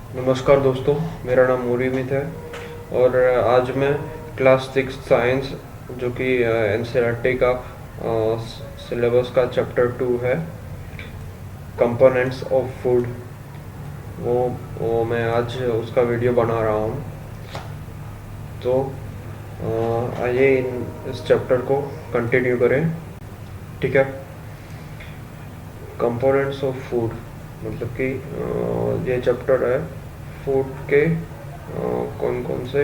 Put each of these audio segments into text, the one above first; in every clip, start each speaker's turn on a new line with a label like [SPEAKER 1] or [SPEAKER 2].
[SPEAKER 1] नमस्कार दोस्तों, मेरा नाम मोरीमित है और आज मैं क्लास 6 साइंस जो कि एनसीईआरटी का सिलेबस का चैप्टर 2 है, कंपोनेंट्स ऑफ फूड। वो मैं आज उसका वीडियो बना रहा हूँ। तो आइए इस चैप्टर को कंटिन्यू करें। ठीक है। कंपोनेंट्स ऑफ फूड मतलब कि ये चैप्टर है फूड के कौन कौन से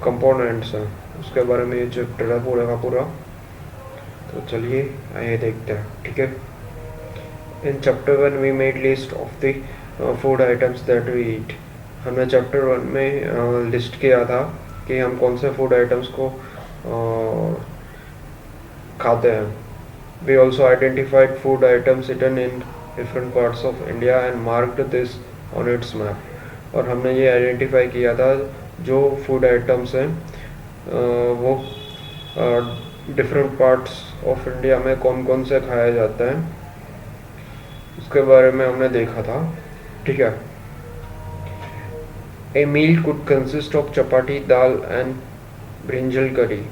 [SPEAKER 1] कंपोनेंट्स हैं उसके बारे में ये चैप्टर है पूरा का पूरा। तो चलिए आइए देखते हैं। ठीक है। In chapter 1 we made list of the food items that we eat. हमने चैप्टर 1 में लिस्ट किया था कि हम कौन से फूड आइटम्स को खाते हैं। We also identified food items eaten in different parts of India and marked this on its map. और हमने ये आइडेंटिफाई किया था जो फूड आइटम्स हैं वो डिफरेंट पार्ट्स ऑफ इंडिया में कौन कौन से खाया जाता है उसके बारे में हमने देखा था। ठीक है। A meal could consist of chapati, dal and brinjal curry.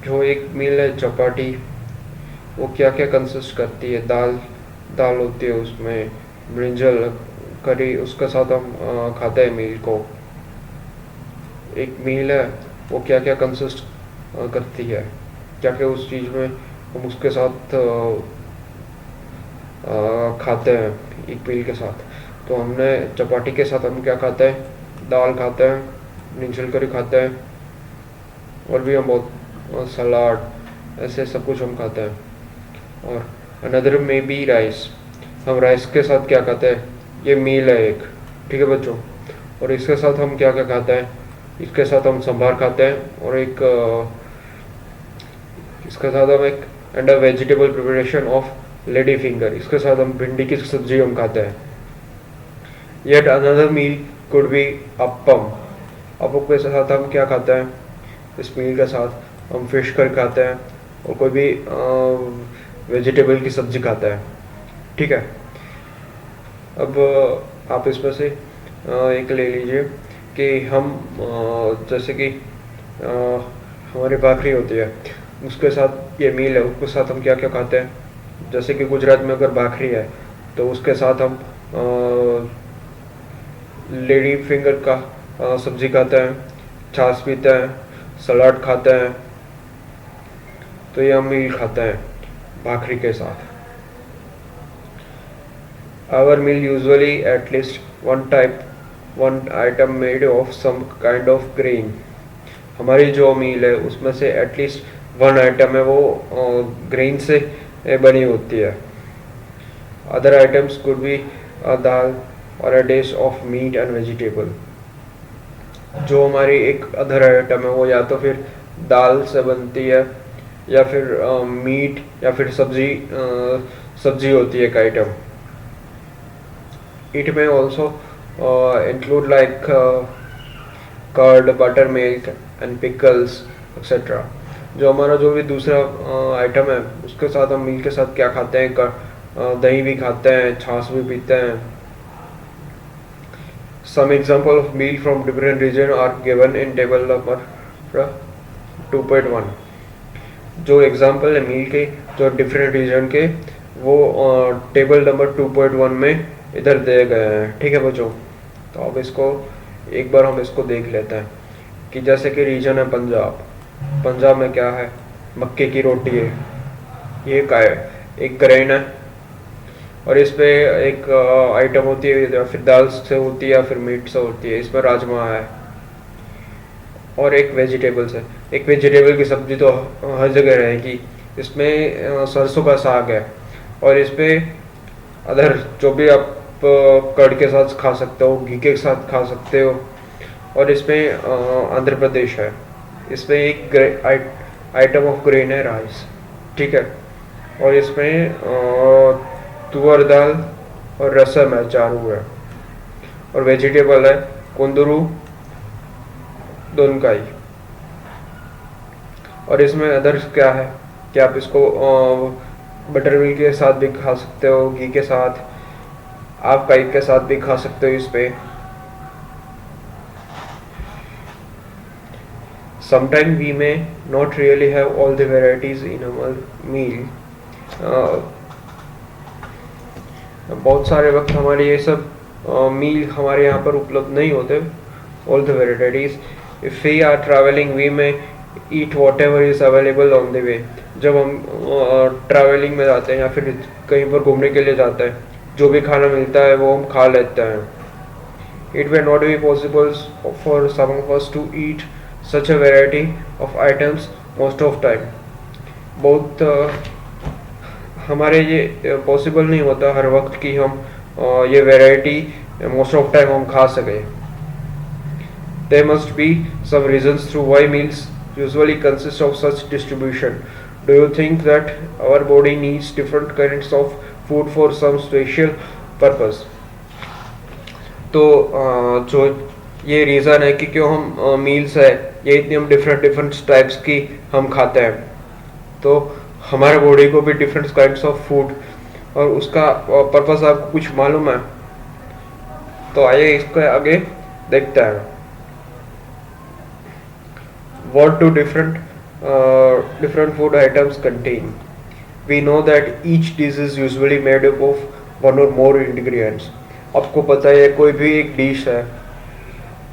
[SPEAKER 1] जो एक मील है चपाती, वो क्या क्या कंसिस्ट करती है? दाल होती है उसमें, ब्रिंजल करी, उसके साथ हम खाते हैं मील को। एक मील है वो क्या क्या कंसिस्ट करती है, क्या क्या उस चीज़ में हम उसके साथ खाते हैं एक मील के साथ। तो हमने चपाती के साथ हम क्या खाते हैं? दाल खाते हैं, ब्रिंजल करी खाते हैं, और भी हम बहुत सलाद, ऐसे सब कुछ हम खाते हैं। और अनदर में बी राइस, हम राइस के साथ क्या खाते हैं? ये मील है एक। ठीक है बच्चों। और इसके साथ हम क्या क्या खाते हैं? इसके साथ हम संभार खाते हैं, और एक इसके साथ हम एक and a vegetable preparation of lady finger, इसके साथ हम भिंडी की सब्जी हम खाते हैं। Yet another meal could be appam. Appam के साथ हम क्या खाते हैं? इस मील के साथ हम फिश करी खाते हैं, और कोई भी वेजिटेबल की सब्जी खाता है। ठीक है। अब आप इसमें से एक ले लीजिए कि हम जैसे कि हमारी भाखरी होती है, उसके साथ ये मील है, उसके साथ हम क्या क्या खाते हैं? जैसे कि गुजरात में अगर भाखरी है तो उसके साथ हम लेडी फिंगर का सब्जी खाते हैं, छाछ पीते हैं, सलाद खाते हैं। तो ये हम मील खाते हैं भाखरी के साथ। Our meal usually at least one item made of some kind of grain. हमारी जो मील है उसमें से एटलीस्ट वन आइटम है वो ग्रेन से बनी होती है। अदर आइटम्स कुड बी दाल और अ dish of meat and vegetable. जो हमारी एक अदर आइटम है वो या तो फिर दाल से बनती है, या फिर मीट, या फिर सब्जी होती है एक item. It may also include like curd, buttermilk and pickles etc. जो हमारा जो भी दूसरा आइटम है उसके साथ हम मील के साथ क्या खाते हैं? दही भी खाते हैं, छाछ भी पीते हैं। Some example of meal from different region are given in table number 2.1. जो एग्जाम्पल है मील के जो डिफरेंट रीजन के, वो टेबल नंबर 2.1 में इधर दिए गए हैं। ठीक है बच्चों। तो अब इसको एक बार हम इसको देख लेते हैं कि जैसे कि रीजन है पंजाब। पंजाब में क्या है? मक्के की रोटी है, ये का है, एक ग्रेन है, और इस पे एक आइटम होती है, या फिर दाल से होती है या फिर मीट से होती है। इसमें राजमा है, और एक वेजिटेबल्स है। एक वेजिटेबल की सब्जी तो हर जगह रहेगी। इसमें सरसों का साग है, और इस पे अदर जो भी आप कर्ड के साथ खा सकते हो, घी के साथ खा सकते हो। और इसमें आंध्र प्रदेश है, इसमें एक आइटम ऑफ ग्रेन है राइस। ठीक है। और इसमें तुअर दाल और रसम है, चारू है। और वेजिटेबल है कुंदरू, दोनकाई। और इसमें अदर्स क्या है कि आप इसको बटर मिल्क के साथ भी खा सकते हो, घी के साथ, आप काइट के साथ भी खा सकते हो इस पे। Sometime we may not really have all the varieties in our meal. बहुत सारे वक्त हमारे ये सब मील हमारे यहाँ पर उपलब्ध नहीं होते, all the varieties. If we are travelling we may eat whatever is available on the way. जब हम ट्रैवलिंग में जाते हैं या फिर कहीं पर घूमने के लिए जाते हैं, जो भी खाना मिलता है वो हम खा लेते हैं। It may not be possible for some of us to eat such a variety of items most of time. बहुत हमारे ये पॉसिबल नहीं होता हर वक्त कि हम ये वैरायटी मोस्ट ऑफ टाइम हम खा सकें। There must be some reasons through why meals usually consist of such distribution. Do you think that our body needs different kinds of food for some special purpose? तो जो ये reason है कि क्यों हम मील्स है ये इतनी हम डिफरेंट टाइप्स की हम खाते हैं, तो हमारे बॉडी को भी डिफरेंट काइंड्स ऑफ फूड और उसका पर्पस आपको कुछ मालूम है? तो आइए इसको आगे देखते हैं। What do different food items contain? We know that each dish is usually made up of one or more ingredients. आपको पता है कोई भी एक डिश है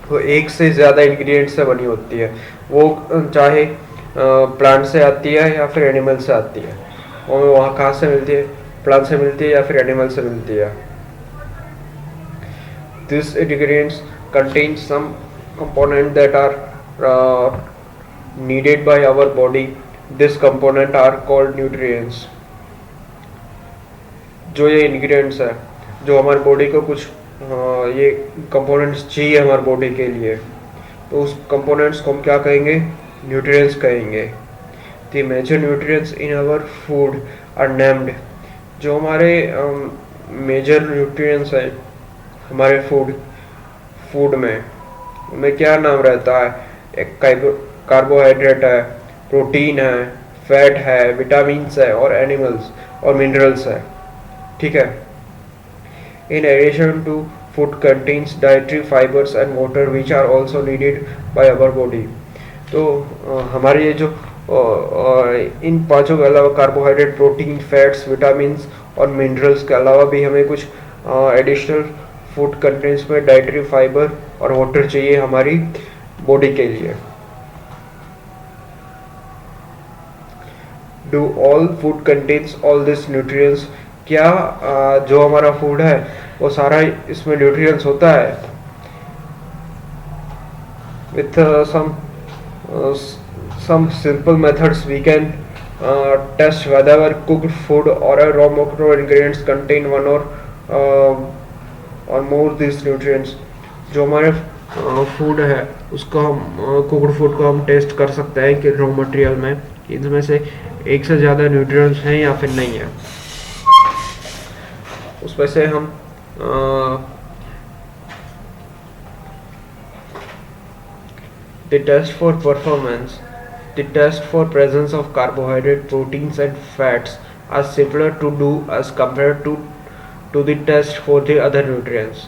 [SPEAKER 1] वो एक से ज़्यादा इंग्रेडिएंट्स से बनी होती है, वो चाहे प्लांट से आती है या फिर एनिमल से आती है। और वहाँ कहाँ से मिलती है? प्लांट से मिलती है या फिर एनिमल से मिलती है। These ingredients contain some components that are needed by our body. This component are called nutrients. जो ये इंग्रेडिएंट्स है जो हमारे बॉडी को कुछ ये कंपोनेंट्स चाहिए हमारे बॉडी के लिए, तो उस कंपोनेंट्स को हम क्या कहेंगे? न्यूट्रिएंट्स कहेंगे। The major nutrients in our food are named. जो हमारे मेजर न्यूट्रिएंट्स हैं हमारे फूड में उनमें क्या नाम रहता है? एक कार्बोहाइड्रेट है, प्रोटीन है, फैट है, विटामिन्स है और एनिमल्स और मिनरल्स है। ठीक है। In addition to food contains dietary fibres and water which are also needed by our body. तो हमारे ये जो इन पांचों के अलावा कार्बोहाइड्रेट, प्रोटीन, फैट्स, विटामिन्स और मिनरल्स के अलावा भी हमें कुछ एडिशनल फूड कंटेंट्स में डाइटरी फाइबर और वाटर चाहिए हमारी बॉडी के लिए। Do all food contains all this nutrients? क्या जो हमारा फूड है वो सारा इसमें न्यूट्रिएंट्स होता है? With some simple methods we can test whether cooked food or a raw macro ingredients contain one or more these nutrients. जो हमारे फूड है उसको हम कुक्ड फूड को हम टेस्ट कर सकते हैं कि रॉ मटेरियल में इनमें से एक से ज़्यादा न्यूट्रिएंट्स हैं या फिर नहीं है। उसमें से हम the test for performance, the test for presence of carbohydrate, proteins and fats are simpler to do as compared to the test for the other nutrients.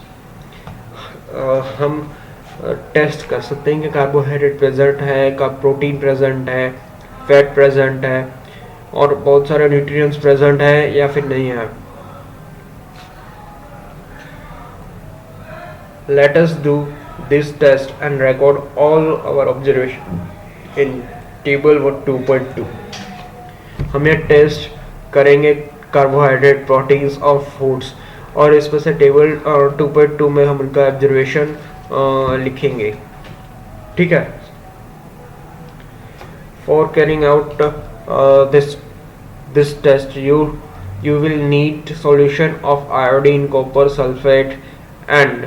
[SPEAKER 1] हम टेस्ट कर सकते हैं कि कार्बोहाइड्रेट प्रेजेंट है, का प्रोटीन प्रेजेंट है, fat present है और बहुत सारे न्यूट्रिएंट्स प्रेजेंट है या फिर नहीं है। Let us do this test and record all our observation in table 2.2. हम ये टेस्ट करेंगे कार्बोहाइड्रेट, प्रोटीन्स और फूड्स और इसमें से टेबल 2.2 में हम उनका ऑब्जर्वेशन लिखेंगे। ठीक है। For carrying out this test you will need solution of iodine, copper sulfate and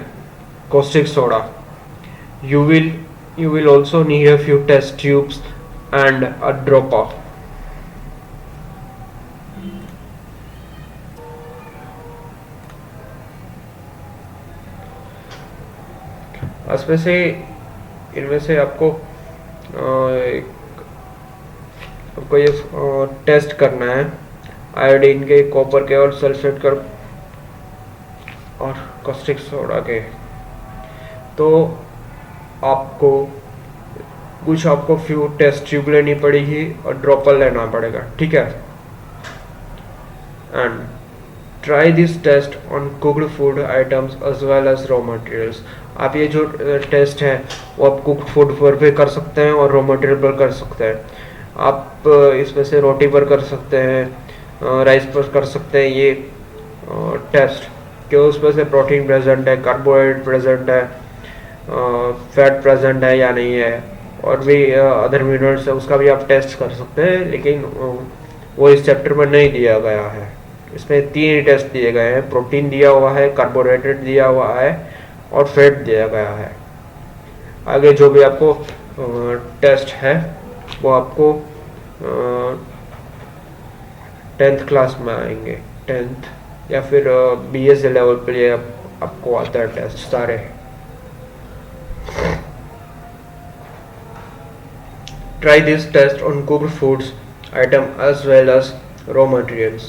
[SPEAKER 1] caustic soda. You will also need a few test tubes and a dropper. इसमें से इनमें से आपको ये टेस्ट करना है आयोडीन के, कॉपर के और सल्फेट कर और कॉस्टिक सोडा के। तो आपको फ्यू टेस्ट ट्यूब लेनी पड़ेगी और ड्रॉपर लेना पड़ेगा, ठीक है। And try this test on cooked food items as well as raw materials. आप ये जो टेस्ट है वो आप कुक्ड फूड पर भी कर सकते हैं और रॉ मटेरियल पर कर सकते हैं। आप इसमें से रोटी पर कर सकते हैं, राइस पर कर सकते हैं ये टेस्ट, कि उसमें से प्रोटीन प्रेजेंट है, कार्बोहाइड्रेट प्रेजेंट है, फैट प्रेजेंट है या नहीं है, और भी अदर मिनरल्स है, उसका भी आप टेस्ट कर सकते हैं। लेकिन वो इस चैप्टर में नहीं दिया गया है। इसमें 3 टेस्ट दिए गए हैं, प्रोटीन दिया हुआ है, कार्बोहाइड्रेट दिया हुआ है और फैट दिया गया है। आगे जो भी आपको टेस्ट है वो आपको 10th क्लास में आएंगे, 10th या फिर BSc लेवल पे ये आपको आता है टेस्ट सारे। Try this test on cooked foods item as well as raw materials।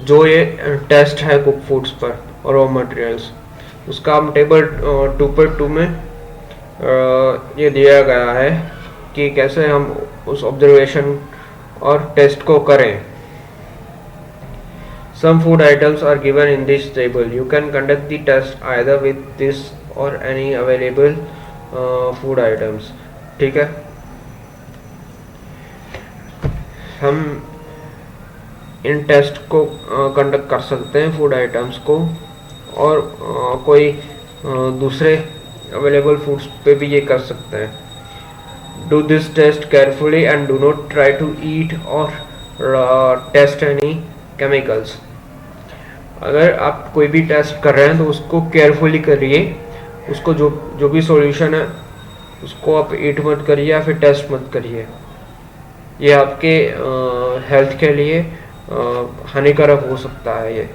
[SPEAKER 1] जो ये टेस्ट है कुक फूड्स पर और रॉ मटेरियल्स, उसका हम टेबल 2.2 में ये दिया गया है कि कैसे हम उस ऑब्जर्वेशन और टेस्ट को करें। Some food items are given in this table. You can conduct the test either with this or any available food items। ठीक है, हम इन टेस्ट को कंडक्ट कर सकते हैं फूड आइटम्स को, और कोई दूसरे अवेलेबल फूड्स पे भी ये कर सकते हैं। Do this test carefully and do not try to eat और टेस्ट एनी केमिकल्स। अगर आप कोई भी टेस्ट कर रहे हैं तो उसको केयरफुली करिए, उसको जो भी सॉल्यूशन है उसको आप ईट मत करिए या फिर टेस्ट मत करिए। ये आपके हेल्थ के लिए हानिकारक हो सकता है,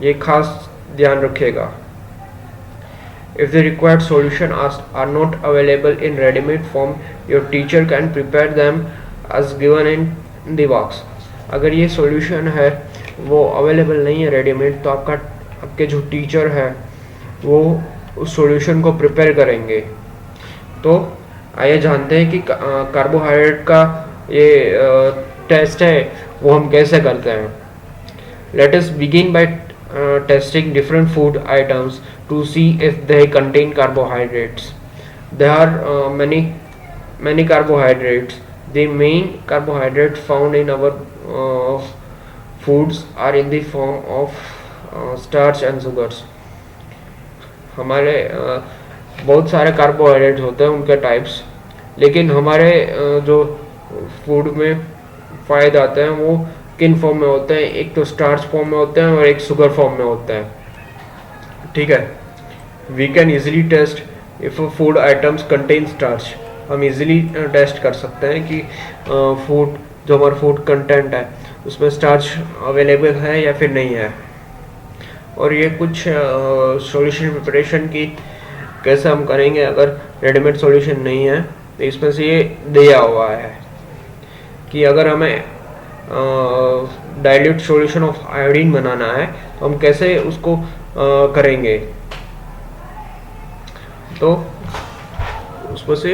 [SPEAKER 1] ये खास ध्यान रखिएगा। If the required solution are not available in ready-made form, your teacher can prepare them as given in the box। अगर ये सॉल्यूशन है वो अवेलेबल नहीं है रेडीमेड, तो आपके जो टीचर है वो उस सॉल्यूशन को प्रिपेयर करेंगे। तो आइए जानते हैं कि कार्बोहाइड्रेट का ये टेस्ट है वो हम कैसे करते हैं। Let us begin by testing different food items to see if they contain carbohydrates। There are many carbohydrates। The main carbohydrates found in our foods are in the form of starch and sugars। हमारे बहुत सारे carbohydrate होते हैं, उनके types, लेकिन हमारे जो food में पाए जाते हैं वो किन फॉर्म में होते हैं? एक तो स्टार्च फॉर्म में होते हैं और एक शुगर फॉर्म में होते हैं, ठीक है। We can easily test if food items contain starch. हम इजीली टेस्ट कर सकते हैं कि फूड जो हमारा फूड कंटेंट है उसमें स्टार्च अवेलेबल है या फिर नहीं है। और ये कुछ सॉल्यूशन प्रिपरेशन की कैसे हम करेंगे अगर रेडीमेड सॉल्यूशन नहीं है, तो इसमें से ये दिया हुआ है कि अगर हमें डाइल्यूट सॉल्यूशन ऑफ आयोडीन बनाना है तो हम कैसे उसको करेंगे। तो उसमें से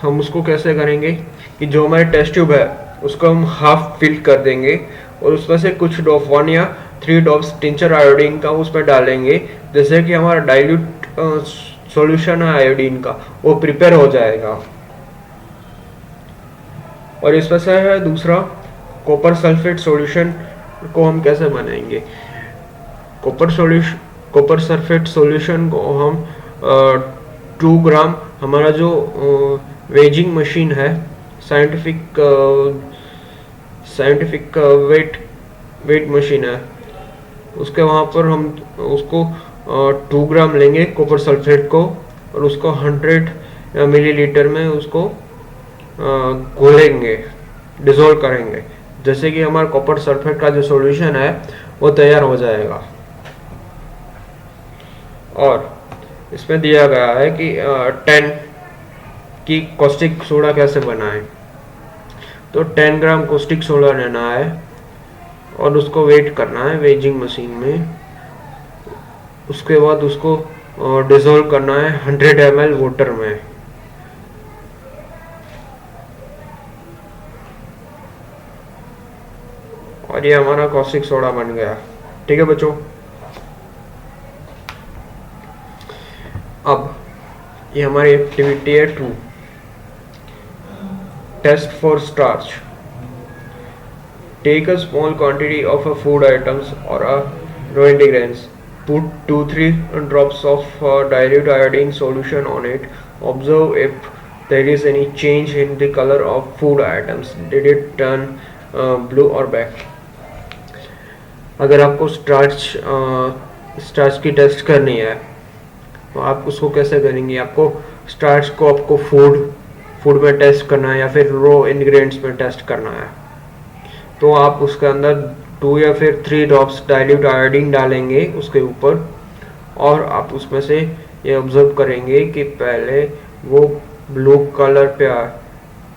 [SPEAKER 1] हम उसको कैसे करेंगे कि जो हमारे टेस्ट ट्यूब है उसको हम हाफ फिल कर देंगे और उसमें से कुछ ड्रॉप 1 या 3 ड्रॉप्स टिंचर आयोडीन का उसमें डालेंगे, जैसे कि हमारा डाइल्यूट सॉल्यूशन है आयोडीन का वो प्रिपेयर हो जाएगा। और इसमें से है दूसरा कॉपर सल्फेट सॉल्यूशन को हम कैसे बनाएंगे। कॉपर सल्फेट सॉल्यूशन को हम 2 ग्राम, हमारा जो वेजिंग मशीन है, साइंटिफिक वेट मशीन है, उसके वहाँ पर हम उसको 2 ग्राम लेंगे कॉपर सल्फेट को और उसको 100 मिलीलीटर में उसको घोलेंगे, डिसॉल्व करेंगे, जैसे कि हमारा कॉपर सल्फेट का जो सॉल्यूशन है वो तैयार हो जाएगा। और इसमें दिया गया है कि 10 की कॉस्टिक सोडा कैसे बनाएं। तो 10 ग्राम कॉस्टिक सोडा लेना है और उसको वेट करना है वेजिंग मशीन में। उसके बाद उसको डिसॉल्व करना है 100 ml वाटर में। और ये हमारा कॉस्टिक सोडा बन गया। ठीक है बच्चों, अब ये हमारी एक्टिविटी है 2, test for starch. Take a small quantity of a food items और a raw ingredients, put 2-3 drops of dilute iodine solution on it, observe if there is any change in the color of food items, did it turn blue or black। अगर आपको starch की test करनी है तो आप उसको कैसे करेंगे? आपको स्टार्च को आपको फूड में टेस्ट करना है या फिर रो इंग्रेडिएंट्स में टेस्ट करना है। तो आप उसके अंदर 2 या फिर 3 ड्रॉप्स डाइल्यूट आयोडीन डालेंगे उसके ऊपर, और आप उसमें से ये ऑब्जर्व करेंगे कि पहले वो ब्लू कलर पे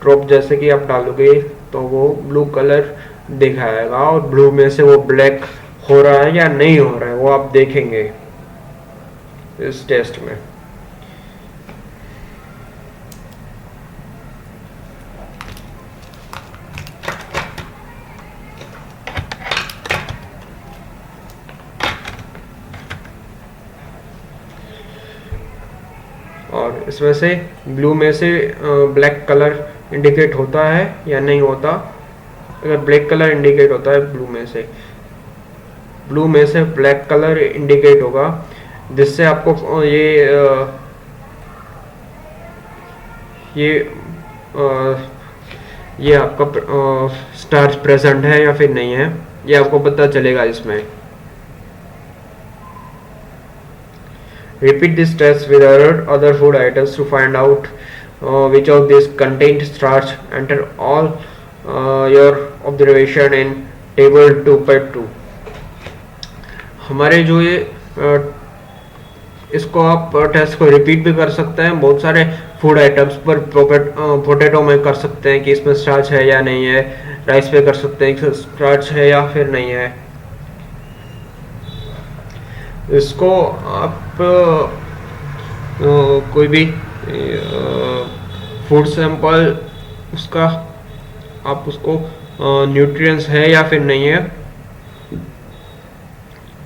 [SPEAKER 1] ड्रॉप जैसे कि आप डालोगे तो वो ब्लू कलर दिखाएगा, और ब्लू में से वो ब्लैक हो रहा है या नहीं हो रहा है वो आप देखेंगे इस टेस्ट में। और इसमें से ब्लू में से ब्लैक कलर इंडिकेट होता है या नहीं होता। अगर ब्लैक कलर इंडिकेट होता है ब्लू में से ब्लैक कलर इंडिकेट होगा, जिससे आपको ये आपका स्टार्च प्रेजेंट है या फिर नहीं है, ये आपको पता चलेगा इसमें। Repeat this test with other food items to find out which of these contained starch. Enter all your observation in table 2.2। हमारे जो ये इसको आप टेस्ट को रिपीट भी कर सकते हैं बहुत सारे फूड आइटम्स पर। पोटैटो में कर सकते हैं कि इसमें स्टार्च है या नहीं है, राइस पे कर सकते हैं कि स्टार्च है या फिर नहीं है। इसको आप कोई भी फूड सैंपल उसका आप उसको न्यूट्रिएंट्स है या फिर नहीं है,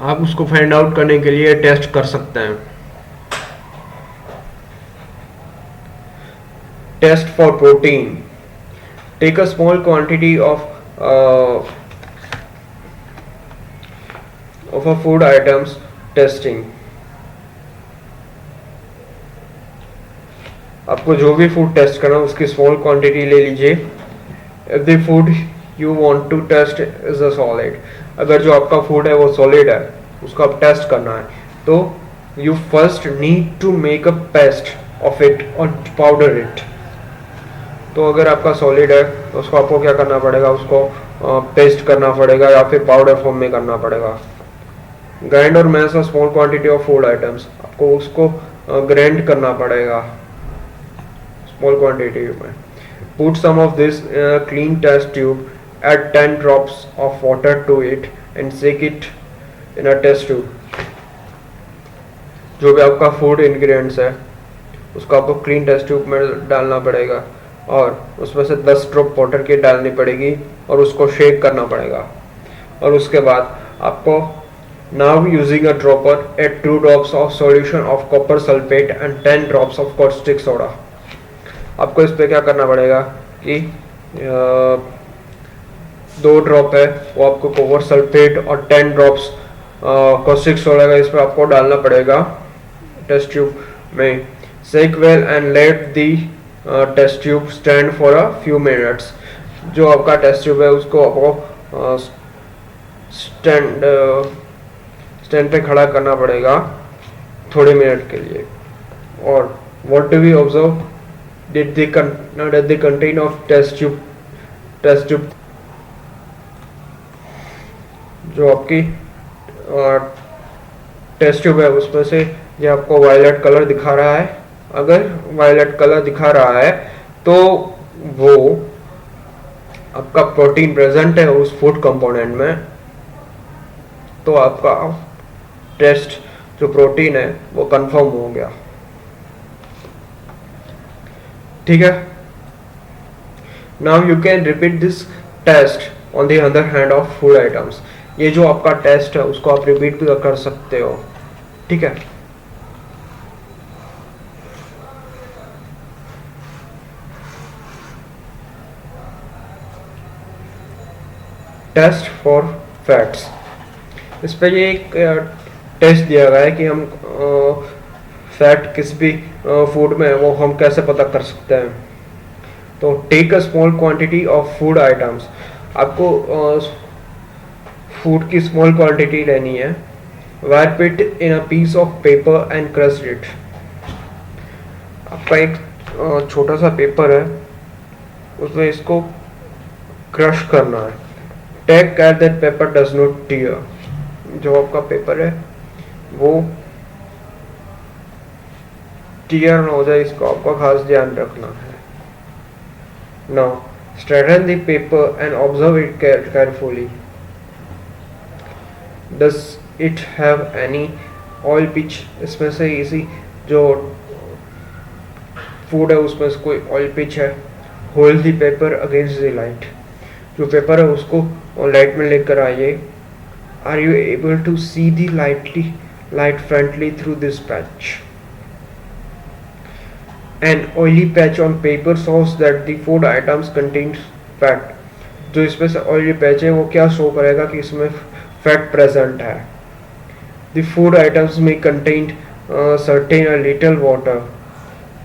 [SPEAKER 1] आप उसको फाइंड आउट करने के लिए टेस्ट कर सकते हैं। Test for protein. Take a small quantity of a food items testing. आपको जो भी फूड टेस्ट करना उसकी स्मॉल क्वांटिटी ले लीजिए। If the food you want to test is a solid, अगर जो आपका फूड है वो सॉलिड है उसको आप टेस्ट करना है तो you first need to make a paste of it और पाउडर इट। तो अगर आपका सॉलिड है तो उसको आपको क्या करना पड़ेगा, उसको पेस्ट करना पड़ेगा या फिर पाउडर फॉर्म में करना पड़ेगा। ग्राइंड और mash a small quantity of food items, आपको उसको ग्राइंड करना पड़ेगा स्मॉल क्वांटिटी में। Put some of this clean test tube, add 10 drops of water to it and shake it in a test tube. जो भी आपका food ingredients है उसको आपको क्लीन टेस्ट ट्यूब में डालना पड़ेगा और उसमें से 10 ड्रॉप वाटर की डालनी पड़ेगी और उसको शेक करना पड़ेगा। और उसके बाद आपको now using a dropper add 2 drops of solution of copper sulfate and 10 drops of caustic soda। आपको इस पे क्या करना पड़ेगा कि 2 ड्रॉप है वो आपको कॉपर सल्फेट और 10 ड्रॉप्स caustic सोडा का इस पे आपको डालना पड़ेगा टेस्ट ट्यूब में। shake well and let the test tube stand for a few minutes। जो आपका टेस्ट ट्यूब है उसको आपको स्टैंड पे खड़ा करना पड़ेगा थोड़े मिनट के लिए। और what do we observe, did the content of test tube जो आपकी टेस्ट ट्यूब है उसमें से ये आपको वायलेट कलर दिखा रहा है। अगर वायलेट कलर दिखा रहा है तो वो आपका प्रोटीन प्रेजेंट है उस फूड कंपोनेंट में, तो आपका टेस्ट जो प्रोटीन है वो कंफर्म हो गया। ठीक है, now you can repeat this test on the other hand of food items. ये जो आपका टेस्ट है उसको आप रिपीट भी कर सकते हो। ठीक है, टेस्ट फॉर फैट्स। इस पे ये एक टेस्ट दिया गया है कि हम फैट किस भी फूड में है वो हम कैसे पता कर सकते हैं। तो take a small quantity of food items, आपको फूड की स्मॉल क्वांटिटी लेनी है। Wrap it in a piece of paper and crush it. आपका एक छोटा सा पेपर है, उसमें इसको क्रश करना है। Take care that paper does not tear. जो आपका पेपर है वो टीयर ना हो जाए, इसको आपका खास ध्यान रखना है। Now straighten the paper and observe it carefully. Does it have any oil pitch? इसमें से इसी जो फूड है उसमें से कोई ऑयल पिच है। Hold the paper against the light. जो पेपर है उसको लाइट में लेकर आइए। Are you able to see the light frontly through this patch? An oily patch on paper shows that the food items contains fat. जो इसमें से oily patch है वो क्या शो करेगा कि इसमें फैट प्रेजेंट है। The food items may contain certain a little water.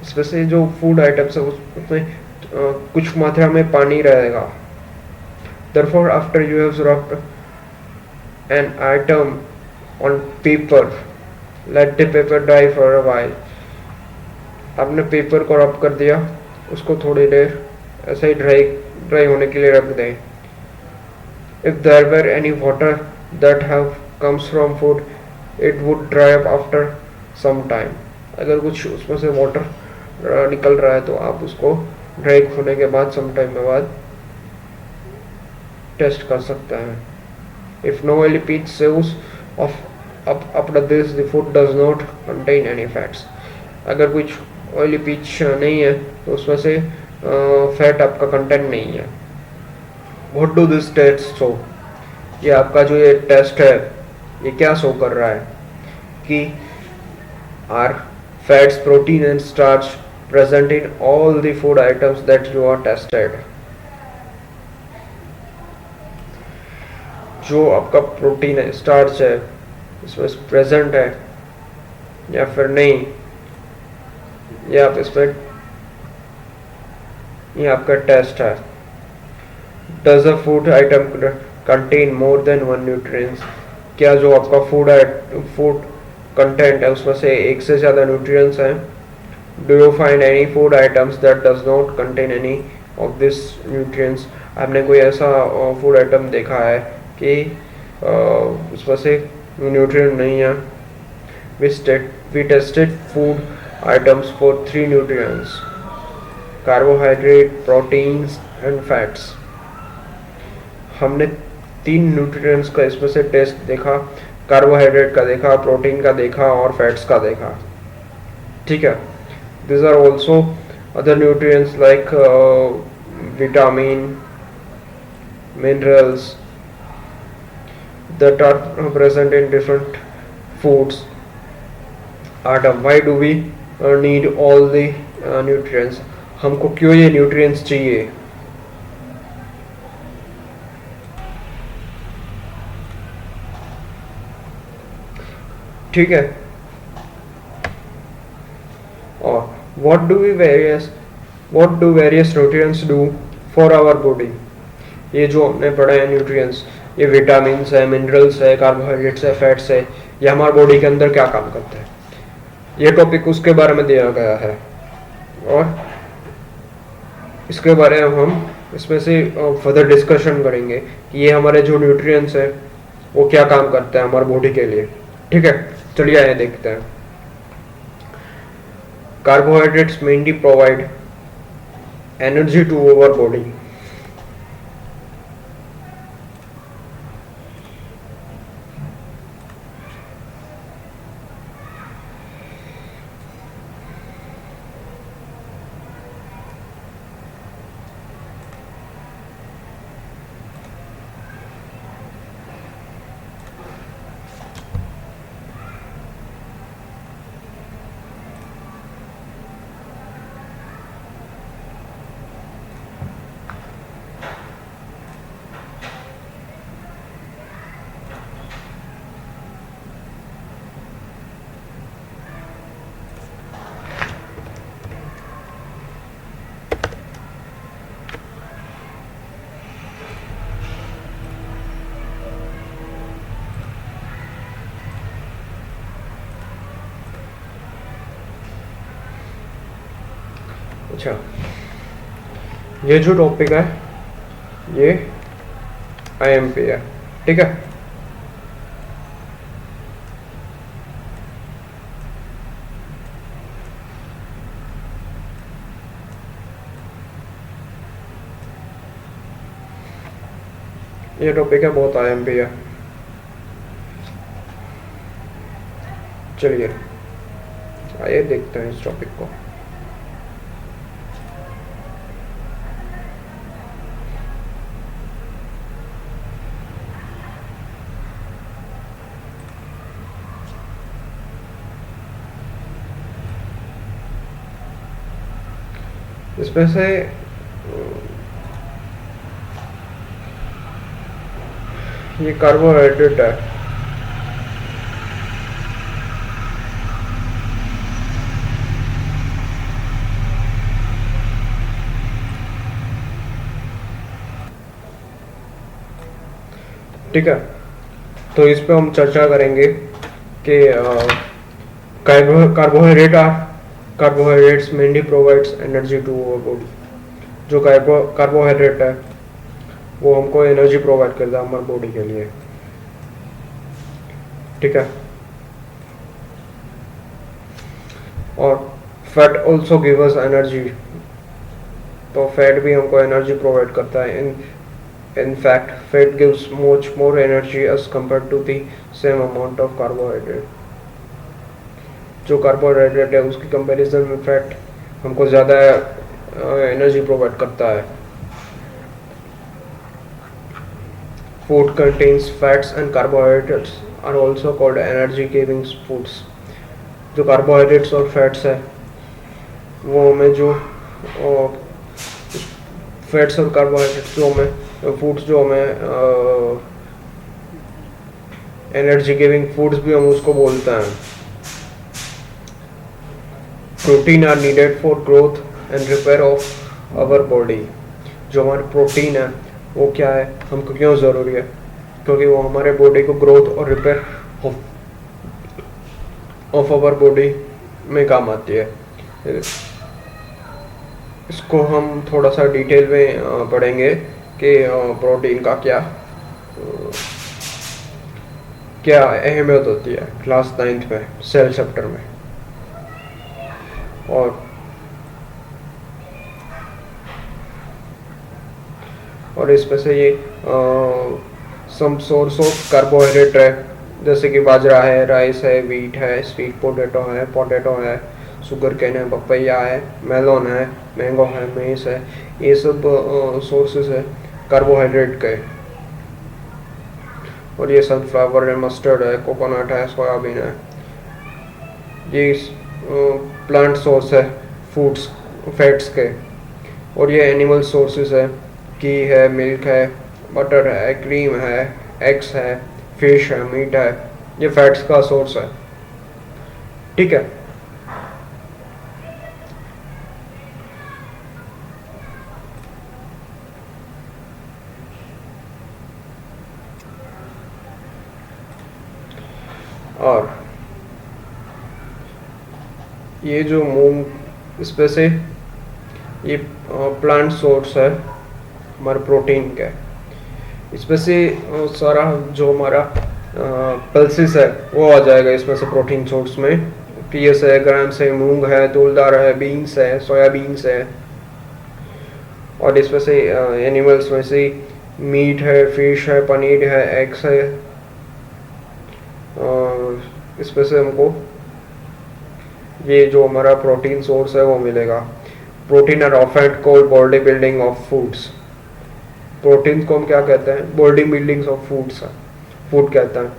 [SPEAKER 1] इसमें से जो फूड आइटम्स है उसमें कुछ मात्रा में पानी रहेगा। Therefore, after you have rubbed an item on paper, let the paper dry for a while. आपने पेपर को रब कर दिया, उसको थोड़ी देर ऐसे ही ड्राई होने के लिए रख दें। If there were any water that have comes from food it would dry up after some time. अगर कुछ उसमें से वाटर निकल रहा है तो आप उसको ड्राई होने के बाद सम टाइम के बाद टेस्ट कर सकते हैं। If no oily patch shows up after this the food does not contain any fats. अगर कुछ ऑयली पिच नहीं है तो उसमें से फैट आपका कंटेंट नहीं है। What do this test show? ये आपका जो ये टेस्ट है ये क्या शो कर रहा है कि are fats, protein and starch present in all the food items that you are tested. जो आपका प्रोटीन है, स्टार्च है, इसमें प्रेजेंट है या फिर नहीं, ये आप इसमें ये आपका टेस्ट है। Does a food atom contain more than one nutrients? क्या जो आपका फूड कंटेंट है उसमें से एक से ज़्यादा न्यूट्रिएंट्स हैं? Do you find any food items that does not contain any of this nutrients? आपने कोई ऐसा फूड आइटम देखा है कि उसमें से न्यूट्रिएंट नहीं है? We tested food items for 3 nutrients: carbohydrate, proteins and fats. हमने 3 न्यूट्रिएंट्स का इसमें से टेस्ट देखा, कार्बोहाइड्रेट का देखा, प्रोटीन का देखा और फैट्स का देखा। ठीक है, these are also other nutrients like vitamin, minerals that are present in different foods. Adam, why do we need all the nutrients? हमको क्यों ये न्यूट्रिएंट्स चाहिए? ठीक है, और what do various nutrients do for our body? ये जो हमने पढ़ा है न्यूट्रिएंट्स, ये विटामिन्स है, मिनरल्स है, कार्बोहाइड्रेट्स है, फैट्स है, ये हमारे बॉडी के अंदर क्या काम करते हैं, ये टॉपिक उसके बारे में दिया गया है। और इसके बारे में हम इसमें से फर्दर डिस्कशन करेंगे कि ये हमारे जो न्यूट्रिएंट्स है वो क्या काम करते हैं हमारे बॉडी के लिए। ठीक है, चलिए आइए देखते हैं। Carbohydrates mainly provide energy to our body. अच्छा, ये जो टॉपिक है ये IMP है, ठीक है। ये टॉपिक है बहुत IMP है। चलिए आइए देखते हैं इस टॉपिक को। इसमें से ये कार्बोहाइड्रेट है, ठीक है। तो इस पे हम चर्चा करेंगे कि carbohydrates mainly provides energy to our body. जो कार्बोहाइड्रेट है वो हमको एनर्जी प्रोवाइड करता है हमारे बॉडी के लिए, ठीक है। और fat also give us energy, तो फैट भी हमको एनर्जी प्रोवाइड करता है। In fact, fat gives much more energy as compared to the same amount of carbohydrate. जो कार्बोहाइड्रेट है उसकी कंपैरिजन में फैट हमको ज़्यादा एनर्जी प्रोवाइड करता है। Food contains fats and carbohydrates are also called energy giving foods. जो carbohydrates और फैट्स है वो हमें जो फैट्स और कार्बोहाइड्रेट्स जो हमें फूड्स जो हमें एनर्जी गिविंग फूड्स भी हम उसको बोलते हैं। Protein are needed for growth and repair of our body. जो हमारे प्रोटीन है वो क्या है, हमको क्यों ज़रूरी है, क्योंकि वो हमारे बॉडी को ग्रोथ और रिपेयर ऑफ आवर बॉडी में काम आती है। इसको हम थोड़ा सा डिटेल में पढ़ेंगे कि प्रोटीन का क्या अहमियत होती है क्लास 9th में सेल चैप्टर में। और इसमें से ये सम सोर्स ऑफ कार्बोहाइड्रेट है, जैसे कि बाजरा है, राइस है, व्हीट है, स्वीट पोटैटो है, शुगर केन है, पपैया है, मेलोन है, मैंगो है, मेस है। ये सब सोर्सेस है कार्बोहाइड्रेट के। और ये सनफ्लावर है, मस्टर्ड है, कोकोनट है, सोयाबीन है। ये प्लांट सोर्स है फूड्स फैट्स के। और ये एनिमल सोर्सेस है, घी है, मिल्क है, बटर है, क्रीम है, एग्स है, फिश है, मीट है। ये फैट्स का सोर्स है, ठीक है। और ये जो मूंग इसमें से ये प्लांट सोर्स है हमारे प्रोटीन का। इसमें से सारा जो हमारा पल्सेस है वो आ जाएगा इसमें से प्रोटीन सोर्स में। पीएस है, ग्राम्स है, मूंग है, तूलदार है, बीन्स है, सोयाबीन्स है। और इसमें से एनिमल्स में से मीट है, फिश है, पनीर है, एग्स है। इसमें से हमको ये जो हमारा प्रोटीन सोर्स है वो मिलेगा। Protein are often called body building of foods. Protein को हम क्या कहते हैं, body building of foods food कहते हैं।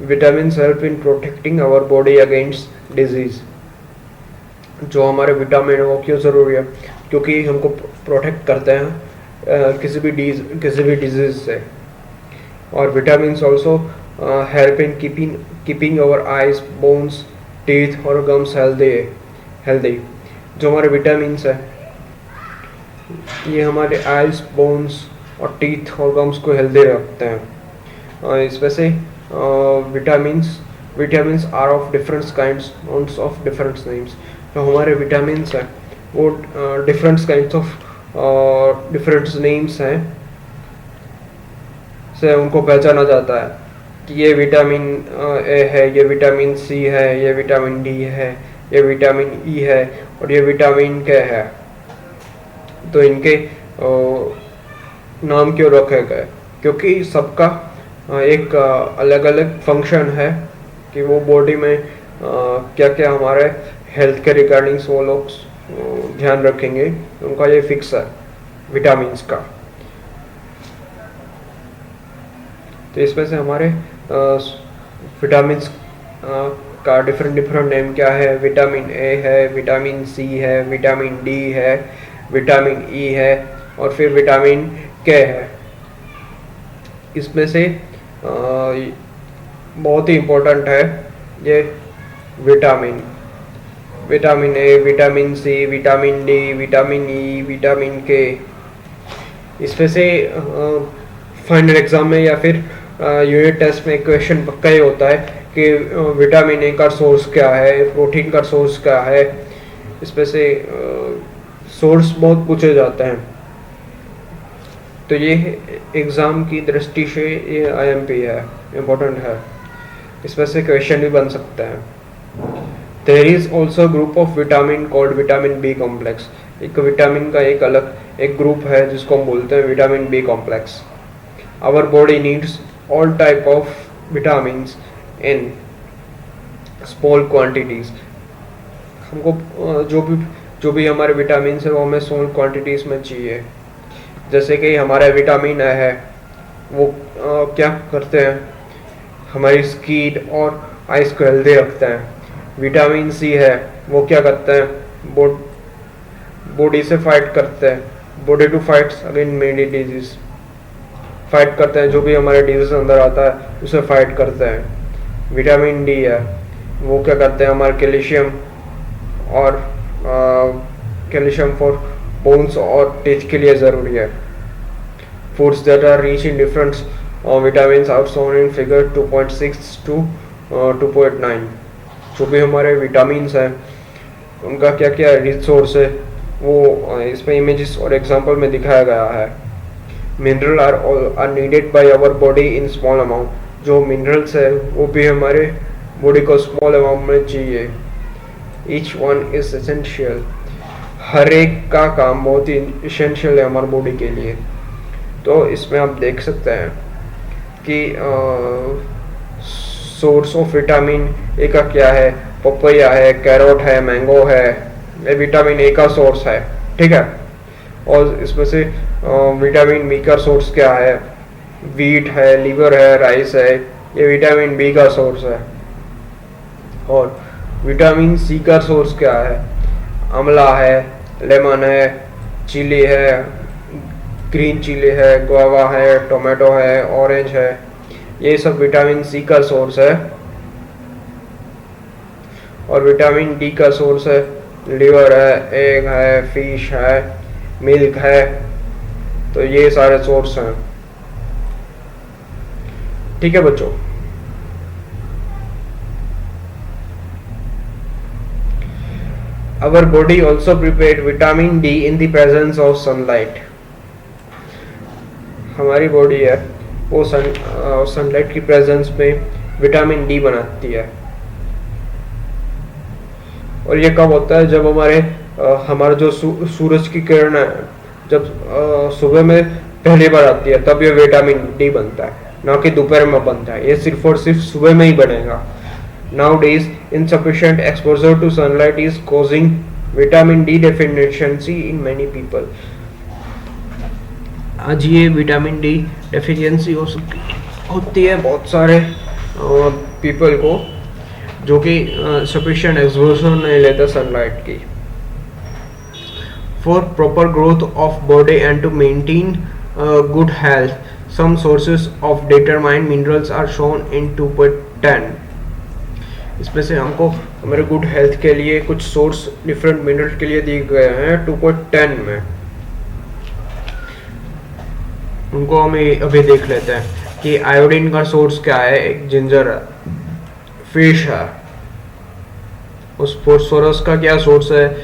[SPEAKER 1] Vitamin help in protecting our body against disease. जो हमारे विटामिन है वो क्यों ज़रूरी है, क्योंकि हमको प्रोटेक्ट करते हैं किसी भी डिजीज से। और vitamin also help in keeping our eyes, bones, teeth और गम्स हेल्दी। जो हमारे विटामिन है ये हमारे आइज, बोन्स और टीथ और गम्स को हेल्दी रखते हैं। इसमें से vitamins are of different kinds of different names. जो हमारे विटामिन्स हैं वो different kinds of different names हैं से उनको पहचाना जाता है कि ये विटामिन ए है, ये विटामिन सी है, ये विटामिन डी है, ये विटामिन ई है और ये विटामिन के है। तो इनके नाम क्यों रखे गए? क्योंकि सबका एक अलग अलग फंक्शन है कि वो बॉडी में क्या क्या हमारे हेल्थ के रिगार्डिंग्स वो लोग ध्यान रखेंगे, उनका ये फिक्स है विटामिन्स का। तो इसमें से हमारे विटामिन्स का डिफरेंट नेम क्या है? विटामिन ए है, विटामिन सी है, विटामिन डी है, विटामिन ई है और फिर विटामिन के है। इसमें से बहुत ही इम्पोर्टेंट है ये vitamin A, vitamin C, vitamin D, vitamin E, vitamin K. इसमें से फाइनल एग्जाम में या फिर यूनिट टेस्ट में क्वेश्चन पक्का ही होता है कि विटामिन ए का सोर्स क्या है, प्रोटीन का सोर्स क्या है। इसमें से सोर्स बहुत पूछे जाते हैं। तो ये एग्ज़ाम की दृष्टि से ये आईएमपी है, इम्पोर्टेंट है, इसमें से क्वेश्चन भी बन सकता है। There is also group of vitamin called vitamin B complex. एक विटामिन का एक अलग एक ग्रुप है जिसको हम बोलते हैं vitamin B complex. Our body needs all type of vitamins in small quantities. हमको जो भी हमारे विटामिन है वो हमें स्मॉल क्वांटिटीज में चाहिए। जैसे कि हमारा विटामिन ए है वो क्या करते हैं, हमारी स्किन और आइज को हेल्दी रखते हैं। विटामिन सी है वो क्या करते हैं, बॉडी से फाइट करते हैं, body two fights again many disease, fight करते हैं जो भी हमारे डिजीज अंदर आता है उसे फाइट करते हैं। विटामिन डी है वो क्या करते हैं, हमारे कैल्शियम और कैल्शियम फॉर बोन्स और टीथ के लिए ज़रूरी है। Foods that are rich in different vitamins are shown in figure 2.6 to 2.9। जो भी हमारे विटामिन्स हैं उनका क्या क्या रिच सोर्स है वो इसमें इमेजेस और एग्जांपल में दिखाया गया है। Mineral are needed by our body in small amount. जो मिनरल्स है वो भी हमारे बॉडी को स्मॉल अमाउंट में चाहिए। Each one is essential. हर एक का काम बहुत ही एसेंशियल है हमारी बॉडी के लिए। तो इसमें आप देख सकते हैं कि सोर्स ऑफ विटामिन ए का क्या है, पपैया है, कैरोट है, मैंगो है, ये विटामिन ए का सोर्स है, ठीक है। और इसमें से विटामिन बी का सोर्स क्या है, वीट है, लीवर है, राइस है, ये विटामिन बी का सोर्स है। और विटामिन सी का सोर्स क्या है, आंवला है, लेमन है, चिली है, ग्रीन चिली है, गुआवा है, टोमेटो है, ऑरेंज है, ये सब विटामिन सी का सोर्स है। और विटामिन डी का सोर्स है लिवर है, एग है, फिश है, मिल्क है। तो ये सारे सोर्स हैं, ठीक है बच्चों। Our body also prepared vitamin D in the presence of sunlight। हमारी बॉडी है वो सनलाइट की प्रेजेंस में विटामिन डी बनाती है। और ये कब होता है, जब हमारा जो सूरज की किरण है जब सुबह में पहली बार आती है तब ये विटामिन डी बनता है, ना कि दोपहर में बनता है। ये सिर्फ और सिर्फ सुबह में ही बनेगा। Nowadays, insufficient exposure to sunlight is causing vitamin D deficiency in many people। आज ये विटामिन डी डेफिशिएंसी होती है बहुत सारे पीपल को जो कि सफिशिएंट एक्सपोजर नहीं लेते सनलाइट की। For proper growth of body and to maintain good health, some sources of determined minerals are shown in 2.10। इसमें से हमको हमारे गुड हेल्थ के लिए कुछ सोर्स डिफरेंट मिनरल के लिए दिए गए हैं 2.10 में। उनको हम अभी देख लेते हैं कि आयोडीन का सोर्स क्या है। एक जिंजर है, फिश है, उस फोस्फोरस का क्या सोर्स है,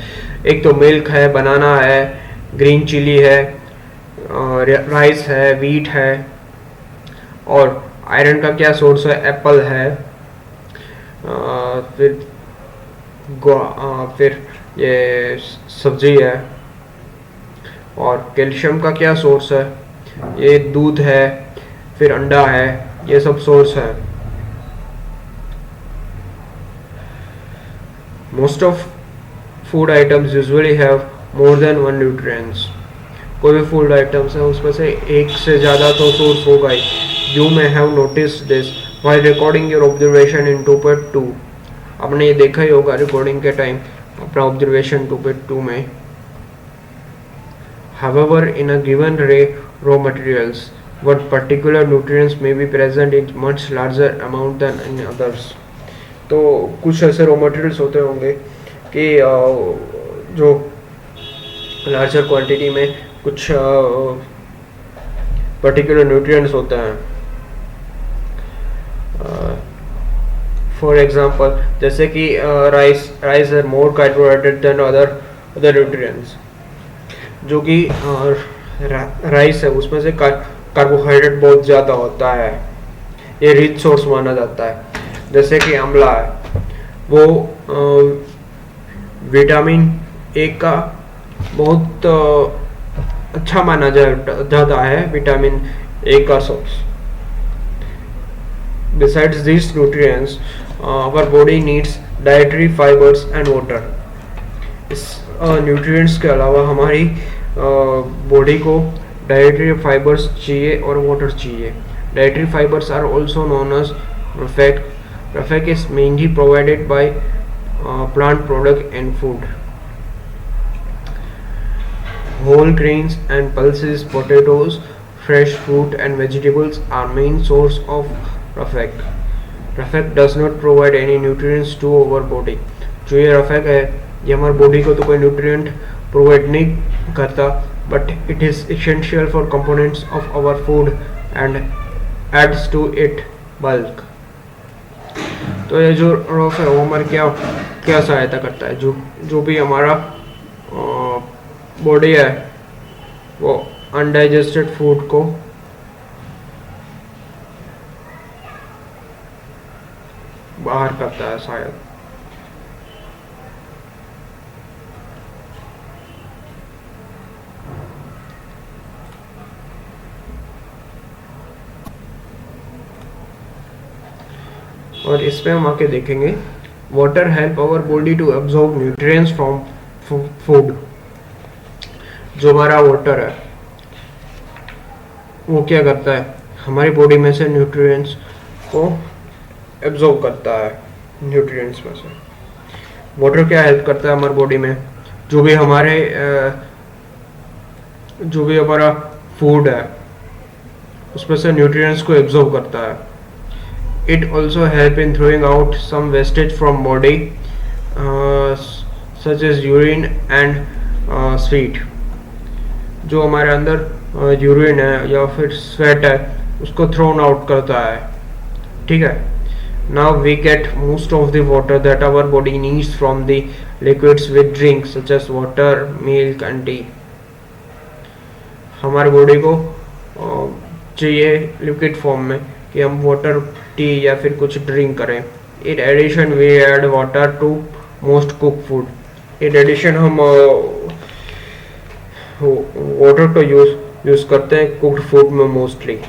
[SPEAKER 1] एक तो मिल्क है, बनाना है, ग्रीन चिली है, राइस है, वीट है। और आयरन का क्या सोर्स है? एप्पल है। फिर फिर ये सब्जी है। और कैल्शियम का क्या सोर्स है? ये दूध है, फिर अंडा है, ये सब सोर्स है। Most of food items usually have more than one nutrients. कोई भी फूड आइटम्स है उसमें से एक से ज़्यादा तो सोर्स होगा ही। You may have notice this while recording your observation in 2.2। आपने ये देखा ही होगा रिकॉर्डिंग के टाइम अपना ऑब्जर्वेशन 2.2 में। However, in a given ray raw materials, what particular nutrients may be present in much larger amount than in others। तो कुछ ऐसे रॉ मटेरियल्स होते होंगे कि जो लार्जर क्वांटिटी में कुछ पर्टिकुलर न्यूट्रिएंट्स होते हैं। फॉर एग्जांपल जैसे कि राइस है मोर कार्बोहाइड्रेट देन अदर न्यूट्रिएंट्स। जो कि राइस है उसमें से कार्बोहाइड्रेट बहुत ज़्यादा होता है, ये रिच सोर्स माना जाता है। जैसे कि आंवला है, वो विटामिन ए का बहुत अच्छा माना जाता है, विटामिन ए का source. Besides these nutrients, our body needs dietary fibers and water। इस न्यूट्रिएंट्स के अलावा हमारी बॉडी को डाइटरी फाइबर्स चाहिए और वाटर चाहिए। Dietary fibres are also known as रफेक। रफेक is mainly provided by plant product and food. Whole grains and pulses, potatoes, fresh fruit and vegetables are main source of रफेक। रफेक does not provide any nutrients to our body. जो ये रफेक है ये हमारी body को तो कोई न्यूट्रिएंट प्रोवाइड नहीं करता, but it is essential for components of our food and adds to it bulk. तो ये जो रफ है वो हमारी क्या सहायता करता है? जो भी हमारा बॉडी है वो अनडाइजेस्टेड फूड को बाहर करता है शायद। और इसमें हम आके देखेंगे water help our body to absorb nutrients from food. जो हमारा वाटर है वो क्या करता है? हमारी बॉडी में से न्यूट्रिएंट्स को एब्जॉर्ब करता है। न्यूट्रिएंट्स में से वाटर क्या हेल्प करता है हमारी बॉडी में? जो भी हमारा फूड है उसमें से न्यूट्रिएंट्स को एब्जॉर्ब करता है। It also help in throwing out some wastage from body, such as urine and sweat। जो हमारे अंदर यूरिन है या फिर स्वेट है उसको थ्रोन आउट करता है। ठीक है। Now we get most of the water that our body needs from the liquids we drink, such as water, milk and tea। हमारे बॉडी को चाहिए लिक्विड फॉर्म में कि हम वाटर, टी या फिर कुछ ड्रिंक करें। In addition we add water to most cook food. In addition हम वाटर को यूज करते हैं कुक्ड फूड में mostly.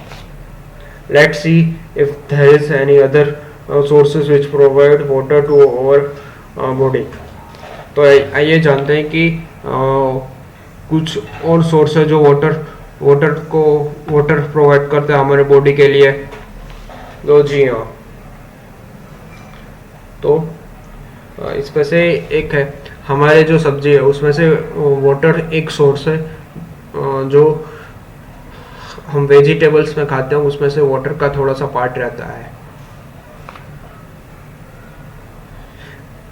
[SPEAKER 1] Let's see if there is any other sources which provide water to our body. तो आइए जानते हैं कि कुछ और सोर्स है जो वाटर प्रोवाइड करते हैं हमारे बॉडी के लिए। तो जी हाँ, तो इसमें से एक है हमारे जो सब्जी है उसमें से वाटर एक सोर्स है। जो हम वेजिटेबल्स में खाते हैं उसमें से वाटर का थोड़ा सा पार्ट रहता है।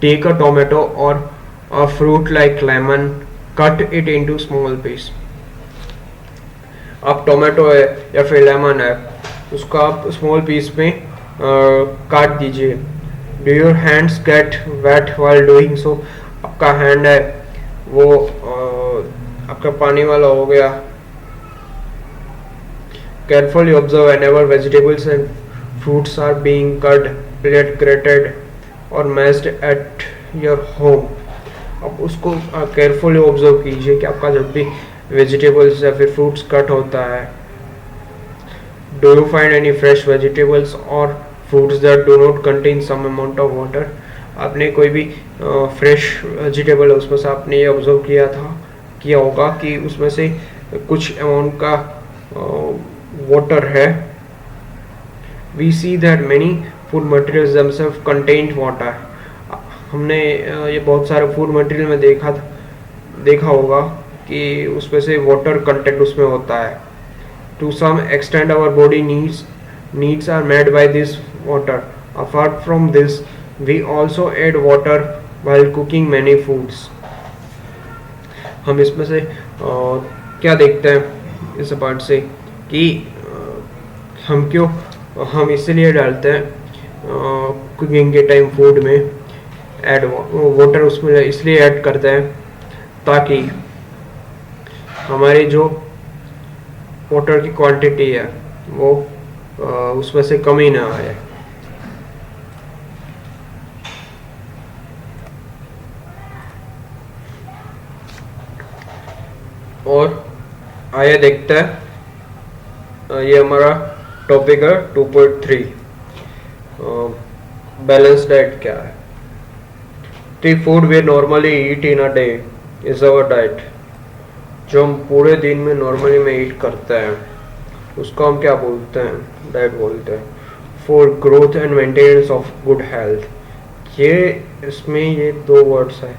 [SPEAKER 1] टेक अ टोमेटो और a fruit like lemon, cut it into small piece. अब टोमेटो है या फिर लेमन है उसका आप स्मॉल पीस में काट दीजिए। Do your hands get wet while doing so? आपका हैंड है वो आपका पानी वाला हो गया। Carefully observe whenever vegetables and fruits are being cut, peeled, grated और मैश्ड एट योर होम। अब उसको केयरफुली ऑब्जर्व कीजिए कि आपका जब भी वेजिटेबल्स या फिर फ्रूट्स कट होता है, do you find any fresh vegetables और fruits that do not contain some amount of water. आपने कोई भी फ्रेश वेजिटेबल है उसमें से आपने ये ऑब्जर्व किया होगा कि उसमें से कुछ अमाउंट का वाटर है। We see that many food materials themselves contain water. हमने ये बहुत सारे फूड मटेरियल में देखा होगा कि उसमें से वाटर कंटेंट उसमें होता है। To some extent our body needs are made by this water. Apart from this we also add water while cooking many foods. हम इसमें से क्या देखते हैं इस पार्ट से कि हम इसलिए डालते हैं कुकिंग के टाइम फूड में ऐड वाटर उसमें इसलिए ऐड करते हैं ताकि हमारी जो वाटर की क्वांटिटी है वो उसमें से कमी ना आए। और आइए देखते हैं ये हमारा टॉपिक है 2.3 बैलेंस डाइट क्या है। The food we normally eat in a day is our diet. जो हम पूरे दिन में नॉर्मली में ईट करते हैं उसको हम क्या बोलते हैं, डाइट बोलते हैं। For growth and maintenance of good health. ये इसमें ये दो वर्ड्स है,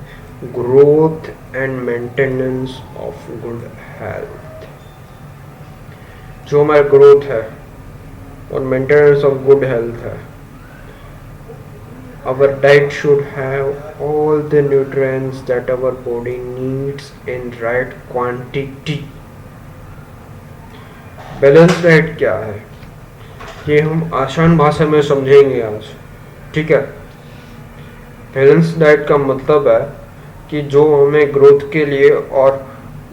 [SPEAKER 1] growth and maintenance of good health. जो हमारा ग्रोथ है और मेंटेनेंस ऑफ गुड हेल्थ है। Our diet should have all the nutrients that our body needs in right quantity. Balance diet क्या है ये हम आसान भाषा में समझेंगे आज, ठीक है। बैलेंस डाइट का मतलब है कि जो हमें ग्रोथ के लिए और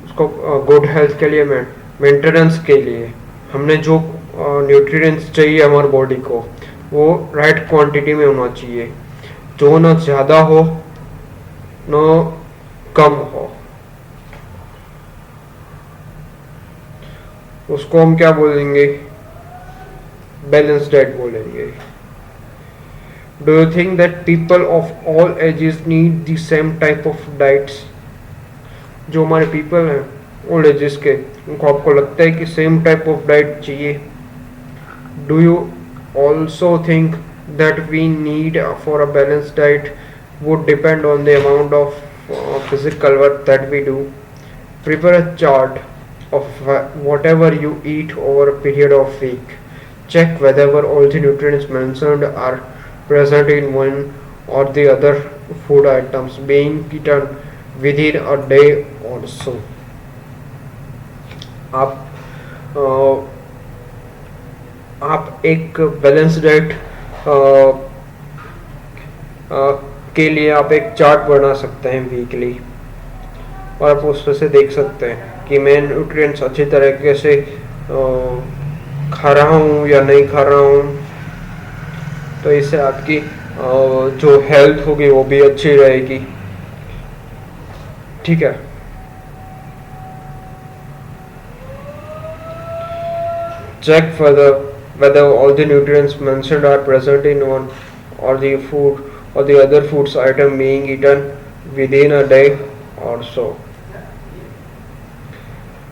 [SPEAKER 1] उसको गुड हेल्थ के लिए मेंटेनेंस के लिए हमने जो न्यूट्रिएंट्स चाहिए हमारे बॉडी को वो राइट क्वांटिटी में होना चाहिए। जो ना ज़्यादा हो ना कम हो, उसको हम क्या बोलेंगे, बैलेंस डाइट बोलेंगे। Do you think that people of all ages need the same type of diets. जो हमारे पीपल हैं ऑल एजेस के, उनको आपको लगता है कि सेम टाइप ऑफ डाइट चाहिए। Do you also think that we need for a balanced diet would depend on the amount of physical work that we do. Prepare a chart of whatever you eat over a period of week. Check whether all the nutrients mentioned are present in one or the other food items being eaten within a day or so. आप एक balance diet के लिए आप एक chart बना सकते हैं weekly, और आप उसमें से देख सकते हैं कि मैं न्यूट्रिएंट्स अच्छी तरीके से खा रहा हूँ या नहीं खा रहा हूँ। तो इससे आपकी जो हेल्थ होगी वो भी अच्छी रहेगी, ठीक है। Check whether all the nutrients mentioned are present in one or the food or the other foods item being eaten within a day or so.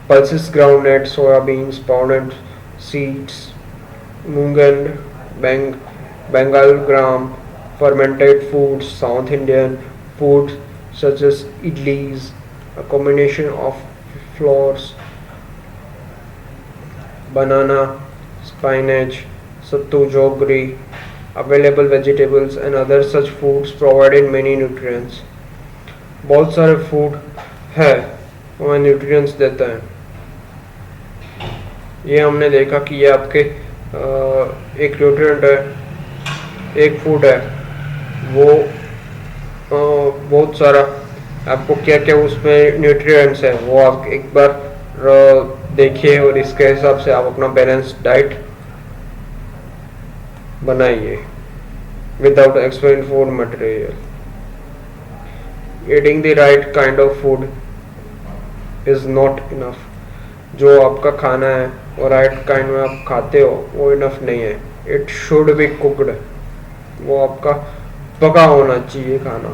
[SPEAKER 1] Pulses, groundnuts, soya beans, pounded seeds, moong and Bengal gram, fermented foods, South Indian foods such as idlis, a combination of flours, banana, spinach, sattu, jaggery, available vegetables and other such foods provided many nutrients. बहुत सारे food है हमें nutrients देता है। ये हमने देखा कि ये आपके एक न्यूट्रिएंट है, एक फूड है वो बहुत सारा आपको क्या क्या उसमें न्यूट्रिएंट्स है वो आप एक बार देखिए और इसके हिसाब से आप अपना बैलेंस डाइट बनाइए without expensive food material. Eating the right kind of food is not enough. जो आपका खाना है और राइट काइंड में आप खाते हो वो इनफ नहीं है. It should be cooked. वो आपका पका होना चाहिए खाना.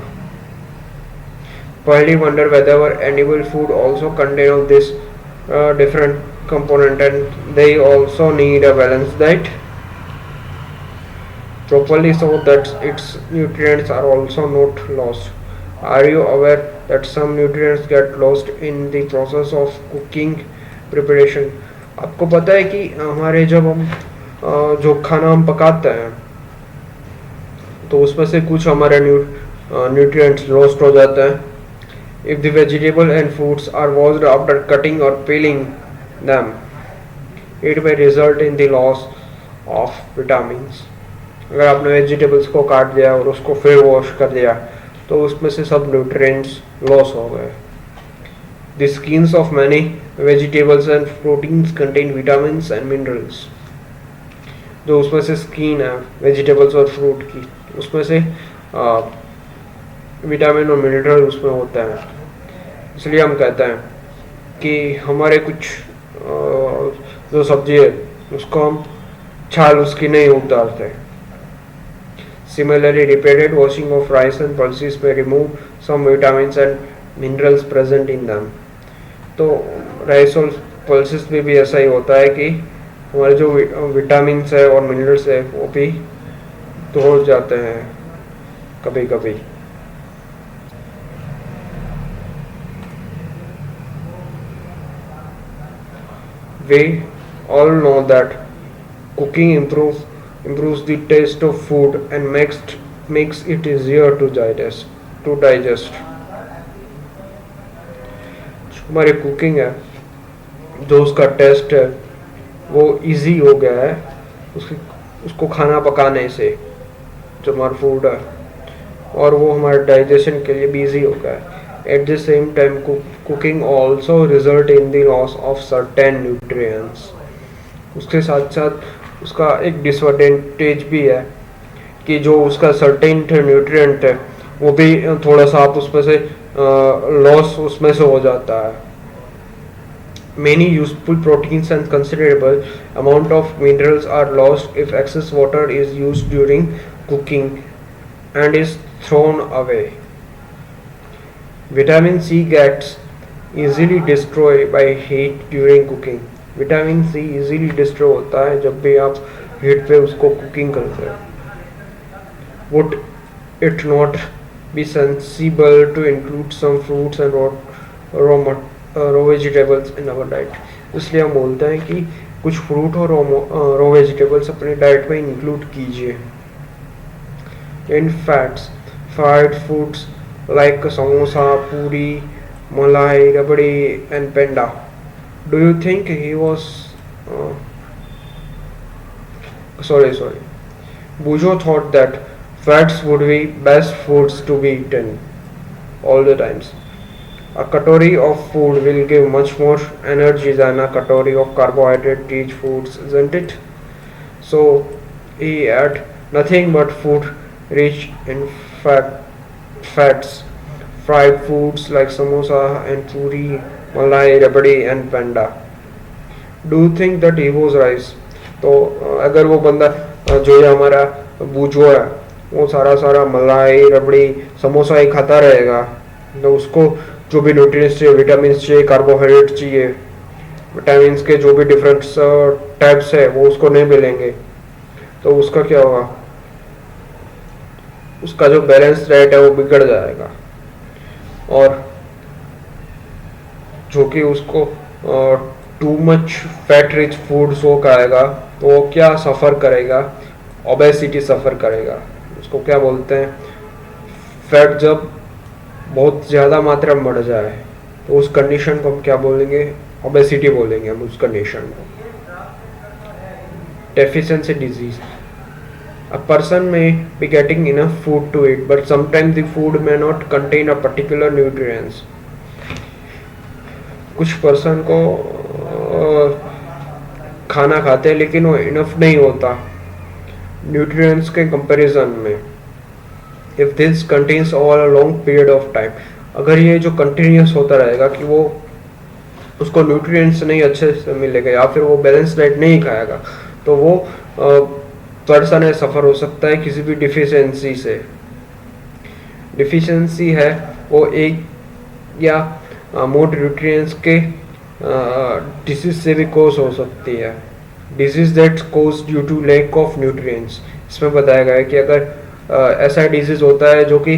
[SPEAKER 1] Probably wonder whether animal food also contain this different component and they also need a balanced diet properly so that its nutrients are also not lost. Are you aware that some nutrients get lost in the process of cooking preparation? आपको पता है कि हमारे जब हम जो खाना हम पकाते हैं तो उसमें से कुछ हमारे nutrients lost हो जाते हैं. If the vegetable and fruits are washed after cutting or peeling them, it may result in the loss of vitamins. अगर आपने वेजिटेबल्स को काट दिया और उसको फिर वॉश कर दिया तो उसमें से सब न्यूट्रिएंट्स लॉस हो गए. The skins of many vegetables and proteins contain vitamins and minerals. जो उसमें से स्किन है वेजिटेबल्स और फ्रूट की उसमें से विटामिन और मिनरल उसमें होता है. इसलिए हम कहते हैं कि हमारे कुछ जो सब्जी है उसको हम छाल उसकी नहीं उतारते. Similarly, repeated washing of rice and pulses may remove some vitamins and minerals present in them. तो राइस और पल्सेस में भी ऐसा ही होता है कि हमारे जो विटामिन्स है और मिनरल्स है वो भी तोड़ जाते हैं कभी कभी. We all know that cooking improves the taste of food and makes it easier to digest. हमारी कुकिंग है जो उसका टेस्ट है वो इजी हो गया है उसको खाना पकाने से जो हमारा फूड है और वो हमारे डाइजेशन के लिए भी इजी हो गया है. At the same time cooking also result in the loss of certain nutrients. उसके साथ साथ उसका एक डिसएडवांटेज भी है कि जो उसका सर्टेन न्यूट्रिएंट है वो भी थोड़ा सा आप उसमें से लॉस उसमें से हो जाता है. Many useful proteins and considerable amount of minerals are lost if excess water is used during cooking and is thrown away. Vitamin C gets easily destroyed by heat during cooking. Vitamin C easily destroy होता है जब भी आप heat पे उसको cooking करते हैं. Would it not be sensible to include some fruits and raw vegetables in our diet. इसलिए हम बोलते हैं कि कुछ फ्रूट और रॉ वेजिटेबल्स अपनी डाइट में इंक्लूड कीजिए. In fats fried foods like samosa, puri, malai, rabri and peda. Do you think he was sorry. Bujo thought that fats would be best foods to be eaten all the times. A calorie of food will give much more energy than a calorie of carbohydrate rich foods, isn't it? So he had nothing but food rich in fats. Fried foods like samosa and puri, malai, rabdi and panda. Do you think that he was right? तो अगर वो बंदा जो ये हमारा बूझो है वो सारा मलाई, रबड़ी, समोसा ही खाता रहेगा तो उसको जो भी न्यूट्रिएंट्स चाहिए, विटामिन चाहिए, कार्बोहाइड्रेट चाहिए, विटामिन के जो भी डिफरेंट टाइप्स है वो उसको नहीं मिलेंगे तो उसका क्या होगा? उसका जो बैलेंस डाइट है वो बिगड़ जाएगा. और जो कि उसको too much fat rich food show खाएगा तो वो क्या सफ़र करेगा? ओबेसिटी सफ़र करेगा. उसको क्या बोलते हैं? फैट जब बहुत ज़्यादा मात्रा में बढ़ जाए तो उस कंडीशन को हम क्या बोलेंगे? ओबेसिटी बोलेंगे हम उस कंडीशन को. Deficiency disease. A person may be getting enough food to eat, but sometimes the food may not contain a particular nutrients. कुछ पर्सन को खाना खाते हैं लेकिन वो इनफ नहीं होता न्यूट्रिएंट्स के कंपैरिजन में. If this contains over a long period of time, अगर ये जो कंटिन्यूस होता रहेगा कि वो उसको न्यूट्रिएंट्स नहीं अच्छे से मिलेगा या फिर वो बैलेंस डाइट नहीं खाएगा, तो वो पर्सन है सफ़र हो सकता है किसी भी डिफिशियंसी से. डिफिशियंसी है वो एक या मोर न्यूट्रिएंट्स के डिसीज से भी कोज हो सकती है. Disease that cause due to lack of nutrients, इसमें बताया गया है कि अगर ऐसा डिजीज होता है जो कि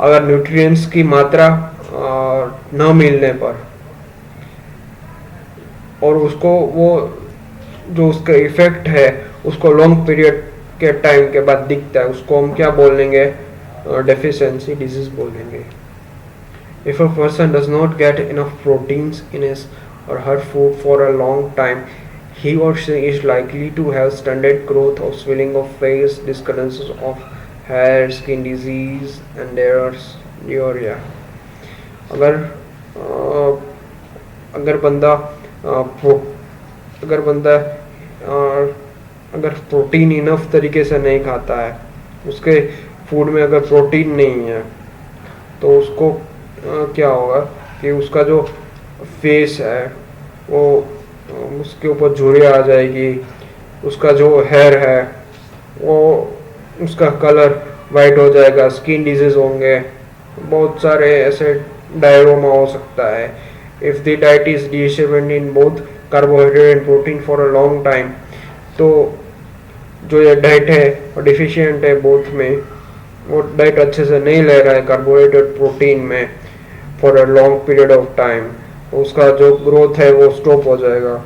[SPEAKER 1] अगर न्यूट्रिएंट्स की मात्रा न मिलने पर और उसको वो जो उसका इफेक्ट है उसको लॉन्ग पीरियड के टाइम के बाद दिखता है, उसको हम क्या बोलेंगे, डेफिशिएंसी डिजीज बोलेंगे. If a person does not get enough proteins in his or her food for a long time, he or she is likely to have stunted growth or swelling of face, discoloration of hair, skin disease, and there's diarrhea. अगर अगर बंदा अगर protein enough तरीके से नहीं खाता है, उसके फूड में अगर प्रोटीन नहीं है, तो उसको क्या होगा कि उसका जो फेस है वो उसके ऊपर झुर्रियाँ आ जाएगी, उसका जो हेयर है वो उसका कलर वाइट हो जाएगा, स्किन डिजीज होंगे, बहुत सारे ऐसे डायरोमा हो सकता है. If the diet is disabled in both carbohydrate and protein for a long time, तो जो ये डाइट है और डिफिशिएंट है बोथ में, वो डाइट अच्छे से नहीं ले रहा है कार्बोहाइड्रेट प्रोटीन में for a long period of time, उसका जो ग्रोथ है वो स्टॉप हो जाएगा.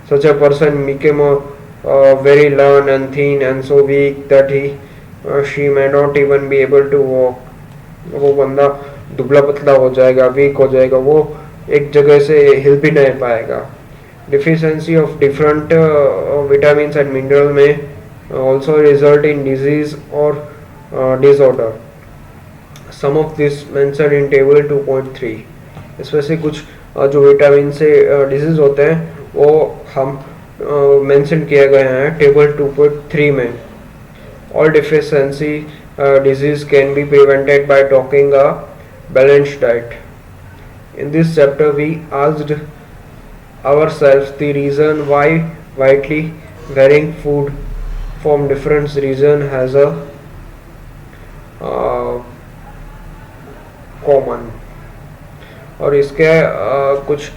[SPEAKER 1] Such a person became very lean and thin and so weak that he she may not even be able to walk. वो बंदा दुबला पतला हो जाएगा, वीक हो जाएगा, वो एक जगह से हिल भी नहीं पाएगा. Deficiency of different vitamin and mineral may also result in disease और disorder. Some of this mention in table 2.3. इसमें से कुछ जो विटामिन से डिजीज होते हैं वो हम मेंशन किए गए हैं टेबल 2.3 में. All deficiency disease can be prevented by taking a balanced diet. In this chapter we asked ourselves the reason why widely varying food from different region has a common. और इसके कुछ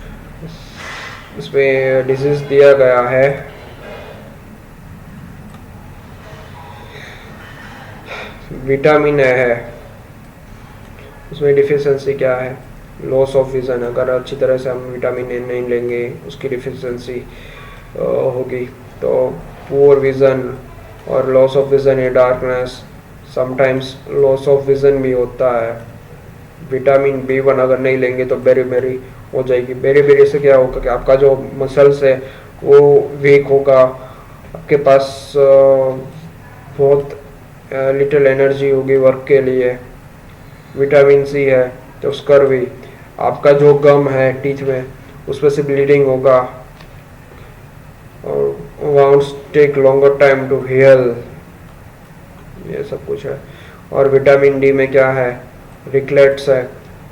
[SPEAKER 1] इसमें disease दिया गया है. Vitamin A है, उसमें deficiency क्या है, लॉस ऑफ विजन. अगर अच्छी तरह से हम विटामिन ए नहीं लेंगे उसकी डिफिशिएंसी होगी. तो पुअर विजन और लॉस ऑफ विजन या darkness, sometimes loss of vision भी होता है. विटामिन B1 अगर नहीं लेंगे तो बेरी हो जाएगी. बेरी से क्या होगा कि आपका जो मसल्स है वो वीक होगा, आपके पास बहुत लिटिल एनर्जी होगी वर्क के लिए. विटामिन सी है तो स्कर्वी, आपका जो गम है टीथ में उसमें से ब्लीडिंग होगा और wounds take longer time to heal, ये सब कुछ है. और विटामिन डी में क्या है, रिक्लेट्स है,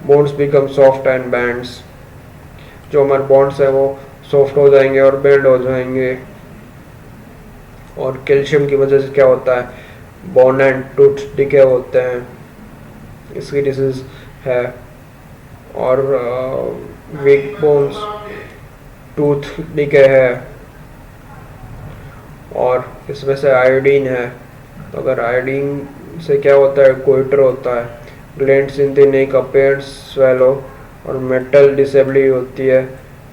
[SPEAKER 1] bones become soft and bands. जो हमारे बॉन्ड्स है वो सॉफ्ट हो जाएंगे और बेंड हो जाएंगे. और कैल्शियम की वजह से क्या होता है, बोन एंड टूथ डिके होते हैं, इसकी डिजीज है. और वीक बोन्स, टूथ डिके है. और इसमें से आयोडीन है, तो अगर आयोडीन से क्या होता है, गोइटर होता है, glands in the neck appear swallow. और मेटल डिसेबिलिटी होती है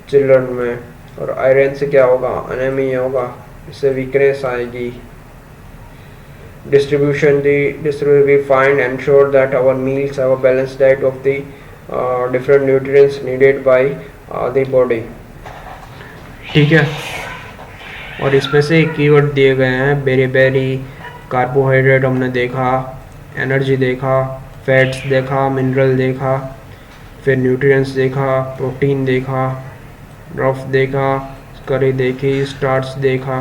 [SPEAKER 1] चिल्ड्रन में. और आयरन से क्या होगा, अनेमिया होगा, इससे वीकनेस आएगी. Distribution we find ensure that our meals have a balanced diet of the different nutrients needed by the body. ठीक है. और इसमें से कीवर्ड दिए गए हैं बेरी, कार्बोहाइड्रेट हमने देखा, एनर्जी देखा, फैट्स देखा, मिनरल देखा, फिर न्यूट्रिएंट्स देखा, प्रोटीन देखा, रफ देखा, करी देखी, स्टार्च देखा,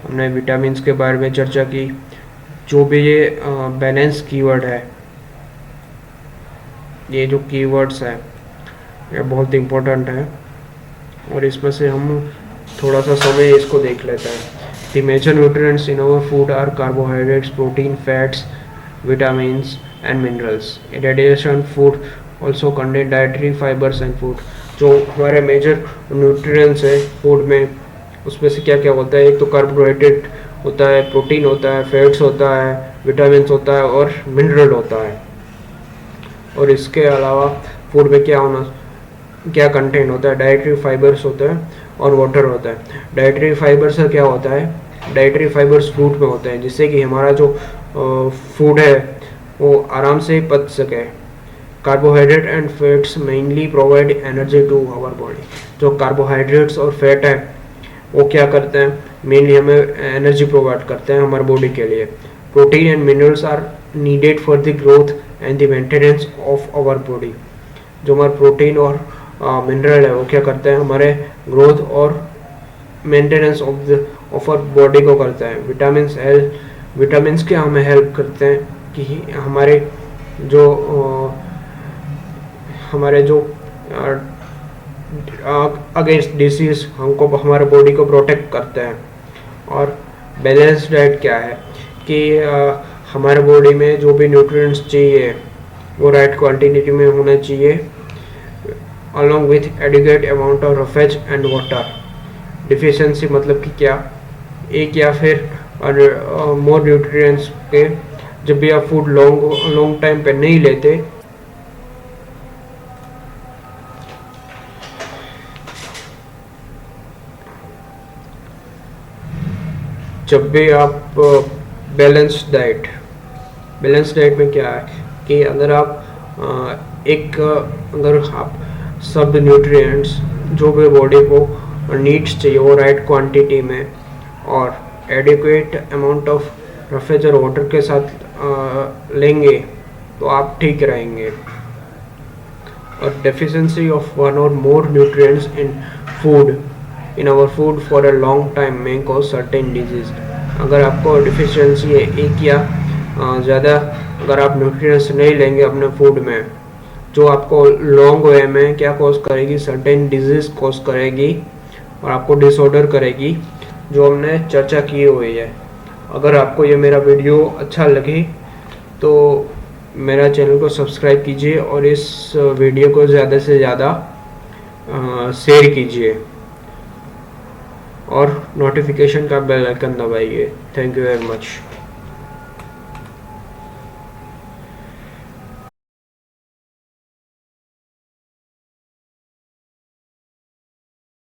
[SPEAKER 1] हमने विटामिन्स के बारे में चर्चा की। जो भी ये बैलेंस कीवर्ड है, ये जो कीवर्ड्स हैं ये बहुत इम्पोर्टेंट है और इसमें से हम थोड़ा सा समय इसको देख लेते हैं। The major nutrients in our food are carbohydrates, protein, fats, vitamins and minerals. In addition, food also contain dietary fibers and food. जो हमारे मेजर न्यूट्रिएंट्स है फूड में, उसमें से क्या क्या होता है? एक तो कार्बोहाइड्रेट होता है, प्रोटीन होता है, फैट्स होता है, विटामिन्स होता है और मिनरल होता है। और इसके अलावा फूड में क्या कंटेंट होता है? डाइटरी फाइबर्स होता है और वाटर होता है। डाइटरी फाइबर्स का क्या होता है? डाइटरी फाइबर्स फ्रूट में होते हैं जिससे कि हमारा जो फूड है वो आराम से पच सके। Carbohydrate and fats mainly provide energy to our body. जो कार्बोहाइड्रेट्स और फैट है वो क्या करते हैं? मेनली हमें एनर्जी प्रोवाइड करते हैं हमारे बॉडी के लिए। Protein and minerals are needed for the growth and the maintenance of our body. जो हमारा प्रोटीन और मिनरल है वो क्या करते हैं? हमारे ग्रोथ और मेंटेनेंस ऑफ आवर बॉडी को करते हैं। विटामिन्स क्या हमें हेल्प करते हैं कि हमारे जो अगेंस्ट डिसीज हमको हमारे बॉडी को प्रोटेक्ट करते हैं। और बैलेंस डाइट क्या है कि हमारे बॉडी में जो भी न्यूट्रिएंट्स चाहिए वो राइट क्वांटिटी में होना चाहिए, along with adequate amount of roughage and water. Deficiency मतलब कि क्या? एक या फिर मोर न्यूट्रिएंट्स के जब भी आप फूड लॉन्ग टाइम पे नहीं लेते, जब भी आप बैलेंस डाइट में क्या है कि अगर आप सब न्यूट्रिएंट्स जो भी बॉडी को नीड्स चाहिए वो राइट क्वांटिटी में और एडिक्वेट अमाउंट ऑफ रफेज और वाटर के साथ लेंगे तो आप ठीक रहेंगे। और deficiency of one or more nutrients in our food for a long time may cause certain disease. अगर आपको डिफिशिएंसी है एक या ज़्यादा अगर आप न्यूट्रिएंट्स नहीं लेंगे अपने फूड में, जो आपको लॉन्ग वे में क्या कॉज करेगी? सर्टेन डिजीज कॉज करेगी और आपको डिसऑर्डर करेगी, जो हमने चर्चा की हुई है। अगर आपको ये मेरा वीडियो अच्छा लगे तो मेरा चैनल को सब्सक्राइब कीजिए और इस वीडियो को ज़्यादा से ज़्यादा शेयर कीजिए और नोटिफिकेशन का बेल आइकन दबाइए। Thank you very much.